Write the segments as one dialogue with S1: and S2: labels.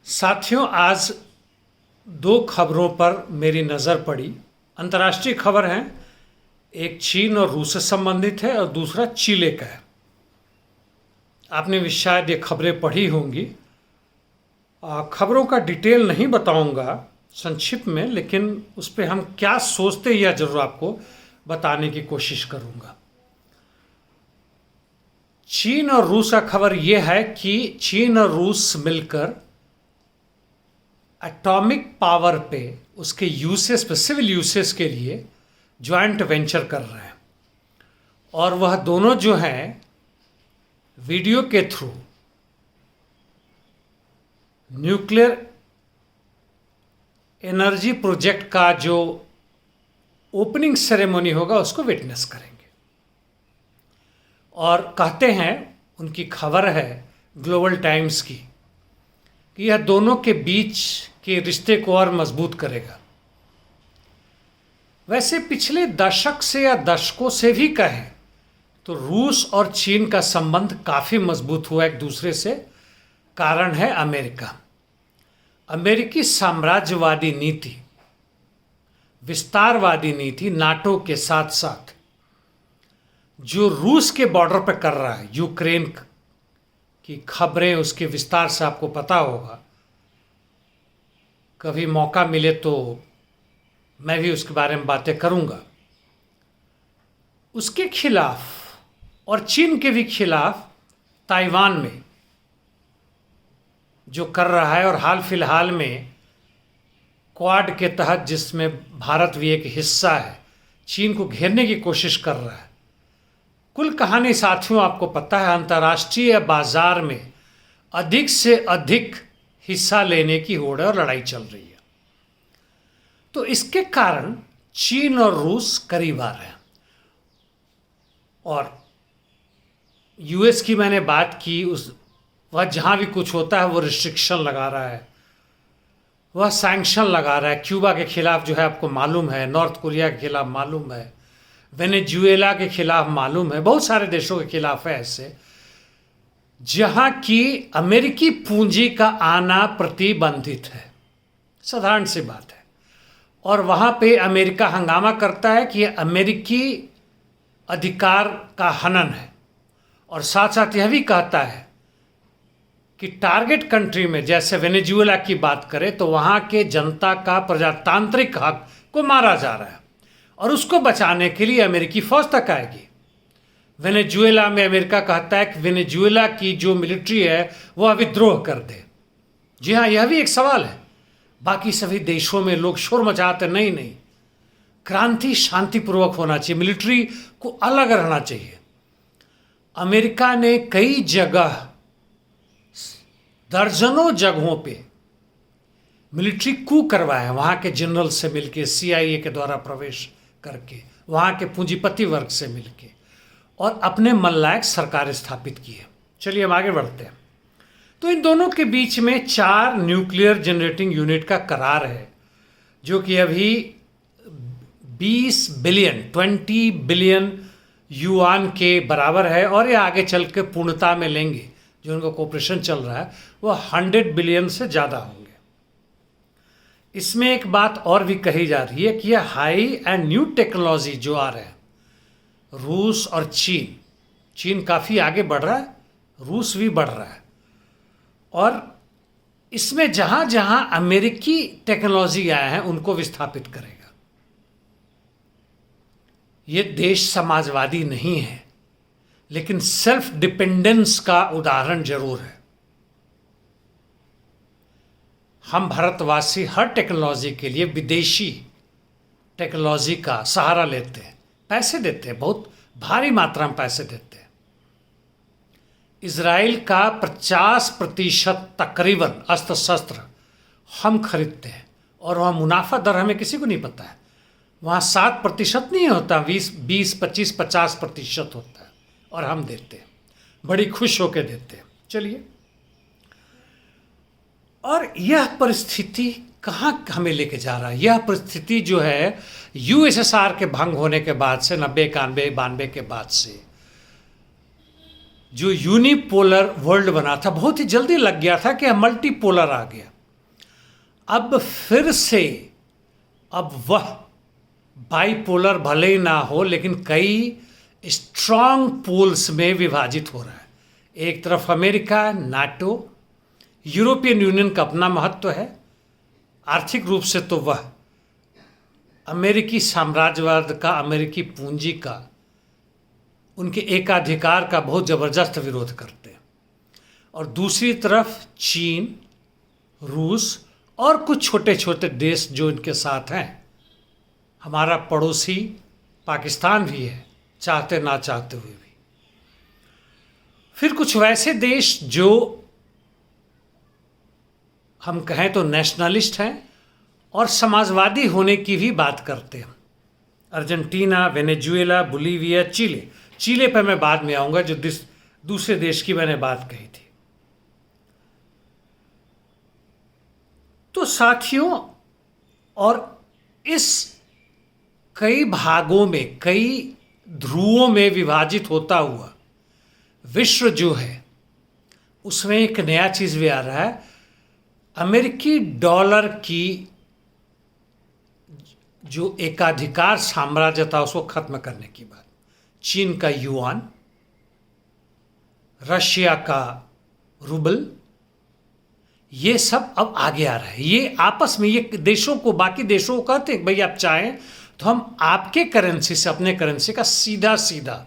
S1: साथियों, आज दो खबरों पर मेरी नज़र पड़ी। अंतर्राष्ट्रीय खबर है, एक चीन और रूस से संबंधित है और दूसरा चिले का है। आपने भी शायद ये खबरें पढ़ी होंगी। खबरों का डिटेल नहीं बताऊंगा संक्षिप्त में, लेकिन उस पर हम क्या सोचते हैं यह जरूर आपको बताने की कोशिश करूंगा। चीन और रूस का खबर यह है कि चीन और रूस मिलकर एटॉमिक पावर पे उसके यूसेस पे, सिविल यूसेस के लिए जॉइंट वेंचर कर रहे हैं। और वह दोनों जो हैं वीडियो के थ्रू न्यूक्लियर एनर्जी प्रोजेक्ट का जो ओपनिंग सेरेमनी होगा उसको विटनेस करेंगे। और कहते हैं, उनकी खबर है ग्लोबल टाइम्स की, कि यह दोनों के बीच के रिश्ते को और मजबूत करेगा। वैसे पिछले दशक से या दशकों से भी कहें तो रूस और चीन का संबंध काफ़ी मजबूत हुआ एक दूसरे से। कारण है अमेरिका। अमेरिकी साम्राज्यवादी नीति, विस्तारवादी नीति नाटो के साथ साथ जो रूस के बॉर्डर पर कर रहा है, यूक्रेन की खबरें उसके विस्तार से आपको पता होगा। कभी मौका मिले तो मैं भी उसके बारे में बातें करूंगा। उसके खिलाफ और चीन के भी खिलाफ ताइवान में जो कर रहा है, और हाल फिलहाल में क्वाड के तहत जिसमें भारत भी एक हिस्सा है, चीन को घेरने की कोशिश कर रहा है। कुल कहानी साथियों आपको पता है, अंतर्राष्ट्रीय बाजार में अधिक से अधिक हिस्सा लेने की होड़ और लड़ाई चल रही है। तो इसके कारण चीन और रूस करीब आ रहे हैं। और यूएस की मैंने बात की, वह जहाँ भी कुछ होता है वो रिस्ट्रिक्शन लगा रहा है, वह सैंक्शन लगा रहा है। क्यूबा के खिलाफ जो है आपको मालूम है, नॉर्थ कोरिया के खिलाफ मालूम है, वेनेजुएला के खिलाफ मालूम है, बहुत सारे देशों के खिलाफ है ऐसे, जहाँ की अमेरिकी पूंजी का आना प्रतिबंधित है। साधारण सी बात है। और वहाँ पे अमेरिका हंगामा करता है कि अमेरिकी अधिकार का हनन है, और साथ साथ यह भी कहता है कि टारगेट कंट्री में, जैसे वेनेजुएला की बात करें तो वहाँ के जनता का प्रजातांत्रिक हक को मारा जा रहा है, और उसको बचाने के लिए अमेरिकी फौज तक आएगी। वेनेजुएला में अमेरिका कहता है कि वेनेजुएला की जो मिलिट्री है वह विद्रोह कर दे। जी हाँ, यह भी एक सवाल है। बाकी सभी देशों में लोग शोर मचाते, नहीं नहीं, क्रांति शांतिपूर्वक होना चाहिए, मिलिट्री को अलग रहना चाहिए। अमेरिका ने कई जगह, दर्जनों जगहों पे मिलिट्री कू करवाया, वहाँ के जनरल से मिलके, CIA के द्वारा प्रवेश करके, वहाँ के पूंजीपति वर्ग से मिलके, और अपने मनलायक सरकार स्थापित की है। चलिए हम आगे बढ़ते हैं। तो इन दोनों के बीच में 4 न्यूक्लियर जनरेटिंग यूनिट का करार है, जो कि अभी 20 बिलियन युआन के बराबर है, और ये आगे चल के पूर्णता में लेंगे। जो उनका कोऑपरेशन चल रहा है वह 100 बिलियन से ज़्यादा होंगे। इसमें एक बात और भी कही जा रही है कि यह हाई एंड न्यू टेक्नोलॉजी जो आ रहे हैं, रूस और चीन काफ़ी आगे बढ़ रहा है, रूस भी बढ़ रहा है, और इसमें जहाँ जहाँ अमेरिकी टेक्नोलॉजी आए हैं उनको विस्थापित करेगा। ये देश समाजवादी नहीं है, लेकिन सेल्फ डिपेंडेंस का उदाहरण जरूर है। हम भारतवासी हर टेक्नोलॉजी के लिए विदेशी टेक्नोलॉजी का सहारा लेते हैं, पैसे देते हैं, बहुत भारी मात्रा में पैसे देते हैं। इजराइल का 50% तकरीबन अस्त्र शस्त्र हम खरीदते हैं, और वहाँ मुनाफा दर हमें किसी को नहीं पता है। वहाँ 7% नहीं होता, 20, 25, 50% होता है, और हम देते हैं, बड़ी खुश होकर देते हैं। चलिए, और यह परिस्थिति कहाँ हमें लेके जा रहा है? यह परिस्थिति जो है USSR के भंग होने के बाद से, 90, 91, 92 के बाद से जो यूनिपोलर वर्ल्ड बना था, बहुत ही जल्दी लग गया था कि मल्टीपोलर आ गया। अब फिर से अब वह बाइपोलर भले ही ना हो लेकिन कई स्ट्रांग पोल्स में विभाजित हो रहा है। एक तरफ अमेरिका, नाटो, यूरोपियन यूनियन का अपना महत्व है। आर्थिक रूप से तो वह अमेरिकी साम्राज्यवाद का, अमेरिकी पूंजी का, उनके एकाधिकार का बहुत ज़बरदस्त विरोध करते हैं। और दूसरी तरफ चीन, रूस और कुछ छोटे छोटे देश जो इनके साथ हैं। हमारा पड़ोसी पाकिस्तान भी है, चाहते ना चाहते हुए भी। फिर कुछ वैसे देश जो हम कहें तो नेशनलिस्ट हैं और समाजवादी होने की भी बात करते हैं। अर्जेंटीना, वेनेजुएला, बोलीविया, चिले। चिले पर मैं बाद में आऊँगा, जो दूसरे देश की मैंने बात कही थी। तो साथियों, और इस कई भागों में, कई ध्रुवों में विभाजित होता हुआ विश्व जो है, उसमें एक नया चीज़ भी आ रहा है। अमेरिकी डॉलर की जो एकाधिकार साम्राज्य था उसको खत्म करने की बात। चीन का युआन, रशिया का रूबल, ये सब अब आगे आ रहा है। ये आपस में, ये देशों को, बाकी देशों को कहते हैं भाई आप चाहें तो हम आपके करेंसी से अपने करेंसी का सीधा सीधा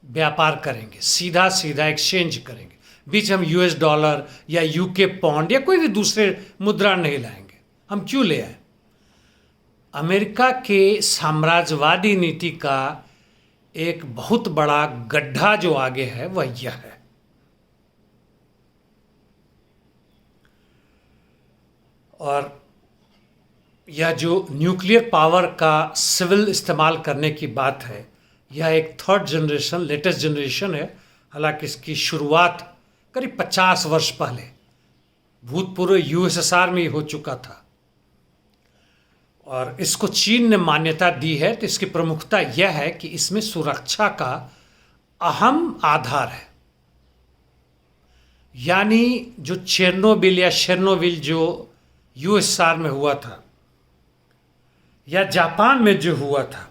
S1: व्यापार करेंगे, सीधा सीधा एक्सचेंज करेंगे। बीच हम यूएस डॉलर या यूके पौंड या कोई भी दूसरे मुद्रा नहीं लाएंगे। हम क्यों ले आए? अमेरिका के साम्राज्यवादी नीति का एक बहुत बड़ा गड्ढा जो आगे है वह यह है। और यह जो न्यूक्लियर पावर का सिविल इस्तेमाल करने की बात है, यह एक थर्ड जनरेशन, लेटेस्ट जनरेशन है। हालांकि इसकी शुरुआत करीब 50 वर्ष पहले भूतपूर्व यूएसएसआर में ही हो चुका था और इसको चीन ने मान्यता दी है। तो इसकी प्रमुखता यह है कि इसमें सुरक्षा का अहम आधार है। यानी जो चेरनोबिल या शेरनोबिल जो यूएसएसआर में हुआ था या जापान में जो हुआ था,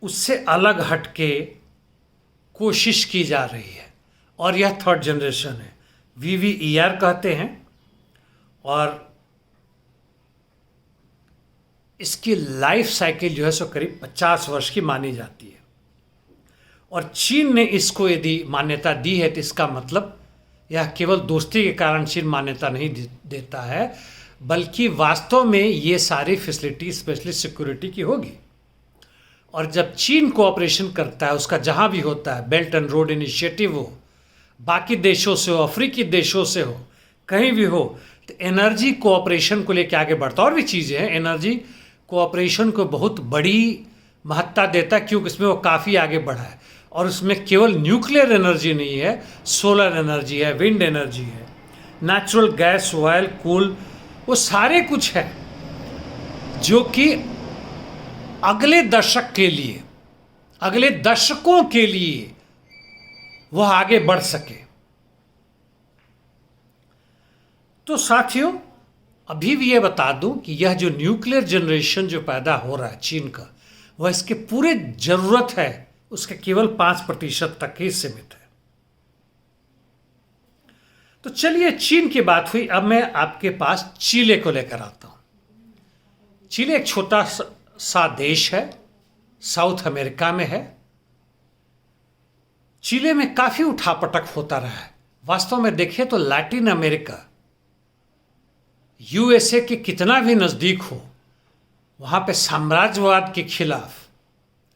S1: उससे अलग हटके कोशिश की जा रही है। और यह थर्ड जनरेशन है, VVER कहते हैं। और इसकी लाइफ साइकिल जो है सो करीब 50 वर्ष की मानी जाती है। और चीन ने इसको यदि मान्यता दी है तो इसका मतलब यह केवल दोस्ती के कारण चीन मान्यता नहीं देता है, बल्कि वास्तव में ये सारी फैसिलिटी स्पेशली सिक्योरिटी की होगी। और जब चीन कोऑपरेशन करता है, उसका जहाँ भी होता है, बेल्ट एंड रोड इनिशिएटिव हो, बाकी देशों से हो, अफ्रीकी देशों से हो, कहीं भी हो, तो एनर्जी कोऑपरेशन को लेकर आगे बढ़ता है। और भी चीज़ें हैं, एनर्जी कोऑपरेशन को बहुत बड़ी महत्ता देता है क्योंकि इसमें वो काफ़ी आगे बढ़ा है। और उसमें केवल न्यूक्लियर एनर्जी नहीं है, सोलर एनर्जी है, विंड एनर्जी है, नेचुरल गैस, ऑयल, कोल, वो सारे कुछ है जो कि अगले दशक के लिए, अगले दशकों के लिए वह आगे बढ़ सके। तो साथियों, अभी भी ये बता दूं कि यह जो न्यूक्लियर जनरेशन जो पैदा हो रहा है चीन का, वह इसके पूरे जरूरत है उसके केवल 5% तक ही सीमित है। तो चलिए, चीन की बात हुई, अब मैं आपके पास चिले को लेकर आता हूं। चिले एक छोटा सा देश है, साउथ अमेरिका में है। चिले में काफी उठापटक होता रहा है। वास्तव में देखें तो लैटिन अमेरिका यूएसए के कितना भी नजदीक हो, वहां पे साम्राज्यवाद के खिलाफ,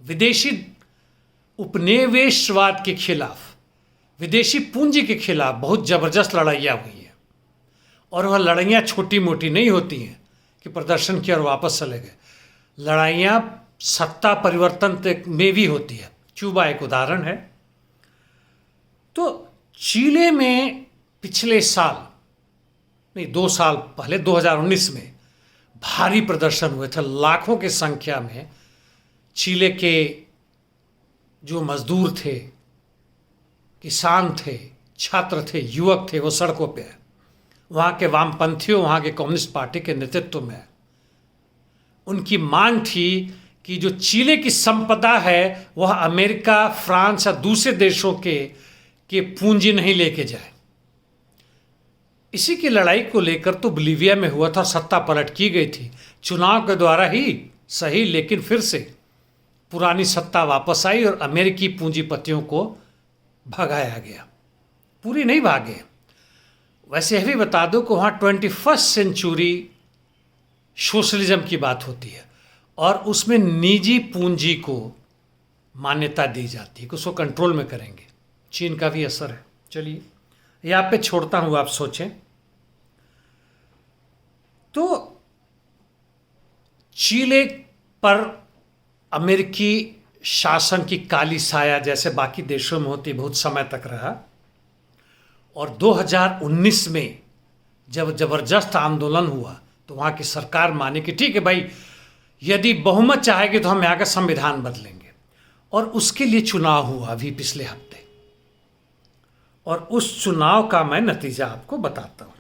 S1: विदेशी उपनिवेशवाद के खिलाफ, विदेशी पूंजी के खिलाफ बहुत जबरदस्त लड़ाइयाँ हुई हैं। और वह लड़ाइयाँ छोटी मोटी नहीं होती हैं कि प्रदर्शन किया और वापस चले गए। लड़ाइयाँ सत्ता परिवर्तन तक में भी होती है। क्यूबा एक उदाहरण है। तो चिले में पिछले साल नहीं, 2 साल पहले 2019 में भारी प्रदर्शन हुए थे। लाखों की संख्या में चिले के जो मजदूर थे, किसान थे, छात्र थे, युवक थे, वो सड़कों पे हैं। वहाँ के वामपंथियों, वहाँ के कम्युनिस्ट पार्टी के नेतृत्व में है। उनकी मांग थी कि जो चिले की संपदा है वह अमेरिका, फ्रांस या दूसरे देशों के पूंजी नहीं लेके जाए। इसी की लड़ाई को लेकर तो बोलीविया में हुआ था, सत्ता पलट की गई थी चुनाव के द्वारा ही सही, लेकिन फिर से पुरानी सत्ता वापस आई और अमेरिकी पूंजीपतियों को भगाया गया। पूरी नहीं भागे। वैसे यह भी बता दो कि वहाँ 21st सेंचुरी सोशलिज्म की बात होती है और उसमें निजी पूंजी को मान्यता दी जाती है कि उसको कंट्रोल में करेंगे। चीन का भी असर है। चलिए ये आप पे छोड़ता हूँ, आप सोचें। तो चिले पर अमेरिकी शासन की काली साया जैसे बाकी देशों में होती बहुत समय तक रहा और 2019 में जब जबरदस्त आंदोलन हुआ तो वहाँ की सरकार मानी कि ठीक है भाई, यदि बहुमत चाहेगी तो हम यहाँ का संविधान बदलेंगे। और उसके लिए चुनाव हुआ अभी पिछले हफ्ते, और उस चुनाव का मैं नतीजा आपको बताता हूँ।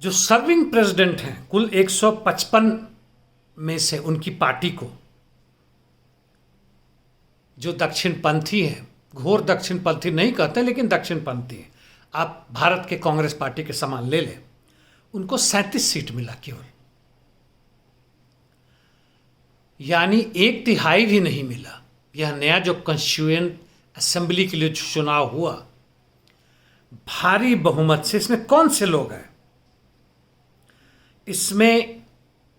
S1: जो सर्विंग प्रेसिडेंट हैं, कुल 155 में से उनकी पार्टी को, जो दक्षिणपंथी हैं, घोर दक्षिणपंथी नहीं कहते लेकिन दक्षिणपंथी हैं, आप भारत के कांग्रेस पार्टी के समान ले लें, उनको 37 सीट मिला केवल, यानी 1/3 भी नहीं मिला। यह नया जो कॉन्स्टिट्यूएंट असेंबली के लिए चुनाव हुआ भारी बहुमत से, इसमें कौन से लोग हैं? इसमें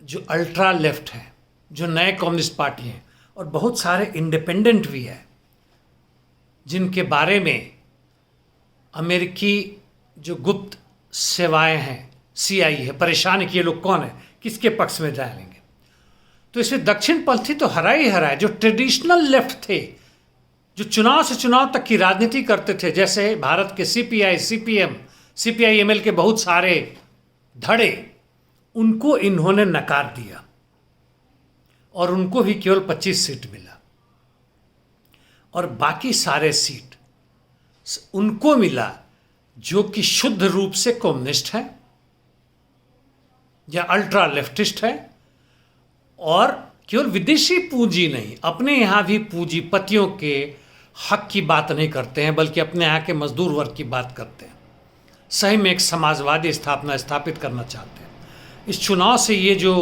S1: जो अल्ट्रा लेफ्ट है, जो नए कम्युनिस्ट पार्टी हैं और बहुत सारे इंडिपेंडेंट भी हैं, जिनके बारे में अमेरिकी जो गुप्त सेवाएं हैं, CIA है, परेशान कि ये लोग कौन है, किसके पक्ष में जाएंगे। तो इसमें दक्षिणपंथी तो हरा ही हरा है। जो ट्रेडिशनल लेफ्ट थे, जो चुनाव से चुनाव तक की राजनीति करते थे, जैसे भारत के CPI, CPM, CPI-ML के बहुत सारे धड़े, उनको इन्होंने नकार दिया और उनको भी केवल 25 सीट मिला। और बाकी सारे सीट उनको मिला जो कि शुद्ध रूप से कम्युनिस्ट है या अल्ट्रा लेफ्टिस्ट है, और केवल विदेशी पूंजी नहीं, अपने यहाँ भी पूंजीपतियों के हक की बात नहीं करते हैं, बल्कि अपने यहाँ के मजदूर वर्ग की बात करते हैं। सही में एक समाजवादी स्थापना स्थापित करना चाहते हैं। इस चुनाव से ये जो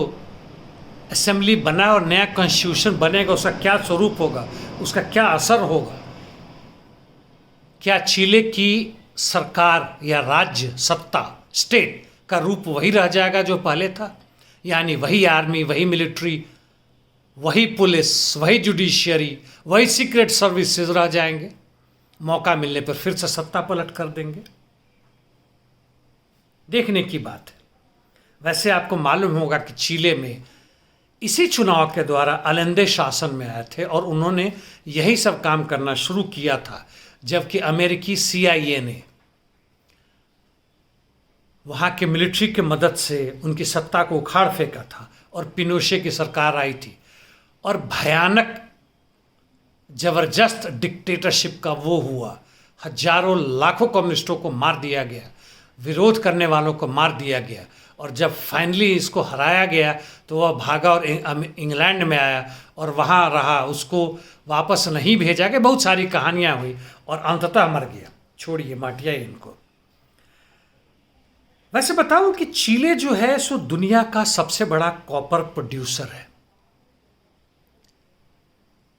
S1: असेंबली बना और नया कॉन्स्टिट्यूशन बनेगा, उसका क्या स्वरूप होगा, उसका क्या असर होगा? क्या चिले की सरकार या राज्य सत्ता, स्टेट का रूप वही रह जाएगा जो पहले था, यानी वही आर्मी, वही मिलिट्री, वही पुलिस, वही जुडिशियरी, वही सीक्रेट सर्विसेज रह जाएंगे? मौका मिलने पर फिर से सत्ता पलट कर देंगे? देखने की बात है। वैसे आपको मालूम होगा कि चिले में इसी चुनाव के द्वारा अलेंदे शासन में आए थे और उन्होंने यही सब काम करना शुरू किया था, जबकि अमेरिकी CIA ने वहाँ के मिलिट्री की मदद से उनकी सत्ता को उखाड़ फेंका था और पिनोशे की सरकार आई थी और भयानक जबरदस्त डिक्टेटरशिप का वो हुआ। हजारों लाखों कम्युनिस्टों को मार दिया गया, विरोध करने वालों को मार दिया गया, और जब फाइनली इसको हराया गया तो वह भागा और इंग्लैंड में आया और वहाँ रहा, उसको वापस नहीं भेजा गया। बहुत सारी कहानियाँ हुई और अंततः मर गया। छोड़िए, माटिया इनको। वैसे बताऊं कि चिले जो है सो दुनिया का सबसे बड़ा कॉपर प्रोड्यूसर है।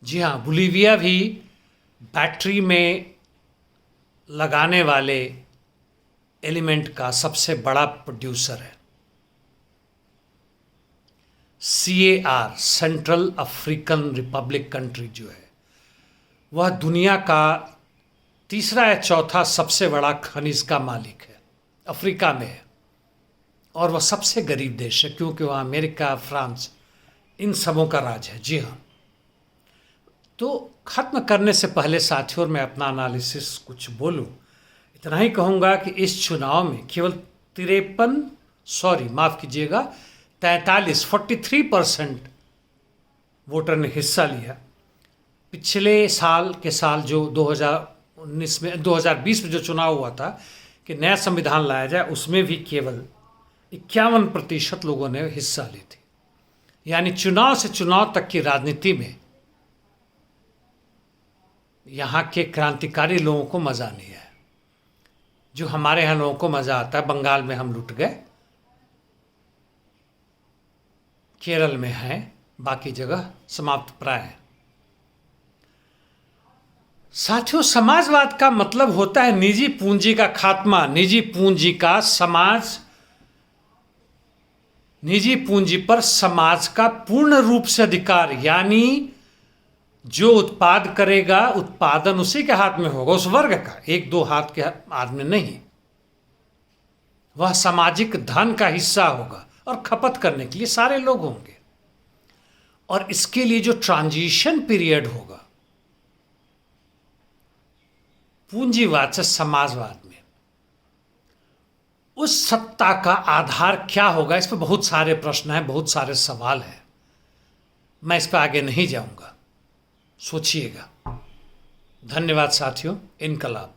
S1: जी हाँ, बोलीविया भी बैटरी में लगाने वाले एलिमेंट का सबसे बड़ा प्रोड्यूसर है। CAR, central African Republic country जो है, वह दुनिया का तीसरा या चौथा सबसे बड़ा खनिज का मालिक है, अफ्रीका में है। और वह सबसे गरीब देश है क्योंकि वह अमेरिका, फ्रांस, इन सबों का राज है। जी हाँ। तो ख़त्म करने से पहले साथियों, मैं अपना एनालिसिस कुछ बोलूं, इतना ही कहूँगा कि इस चुनाव में केवल 43% वोटर ने हिस्सा लिया। पिछले साल के साल जो 2019 में 2020 में जो चुनाव हुआ था कि नया संविधान लाया जाए, उसमें भी केवल 51% लोगों ने हिस्सा ली थी। यानी चुनाव से चुनाव तक की राजनीति में यहाँ के क्रांतिकारी लोगों को मज़ा नहीं है। जो हमारे यहाँ लोगों को मज़ा आता है, बंगाल में हम लुट गए, केरल में हैं, बाकी जगह समाप्त प्राय है। साथियों, समाजवाद का मतलब होता है निजी पूंजी का खात्मा, निजी पूंजी का समाज, निजी पूंजी पर समाज का पूर्ण रूप से अधिकार। यानी जो उत्पाद करेगा, उत्पादन उसी के हाथ में होगा, उस वर्ग का, एक दो हाथ के हाथ में नहीं। वह सामाजिक धन का हिस्सा होगा और खपत करने के लिए सारे लोग होंगे। और इसके लिए जो ट्रांजिशन पीरियड होगा पूंजीवाद से समाजवाद में, उस सत्ता का आधार क्या होगा, इस पर बहुत सारे प्रश्न हैं, बहुत सारे सवाल हैं। मैं इस पर आगे नहीं जाऊंगा, सोचिएगा। धन्यवाद साथियों। इनकलाब।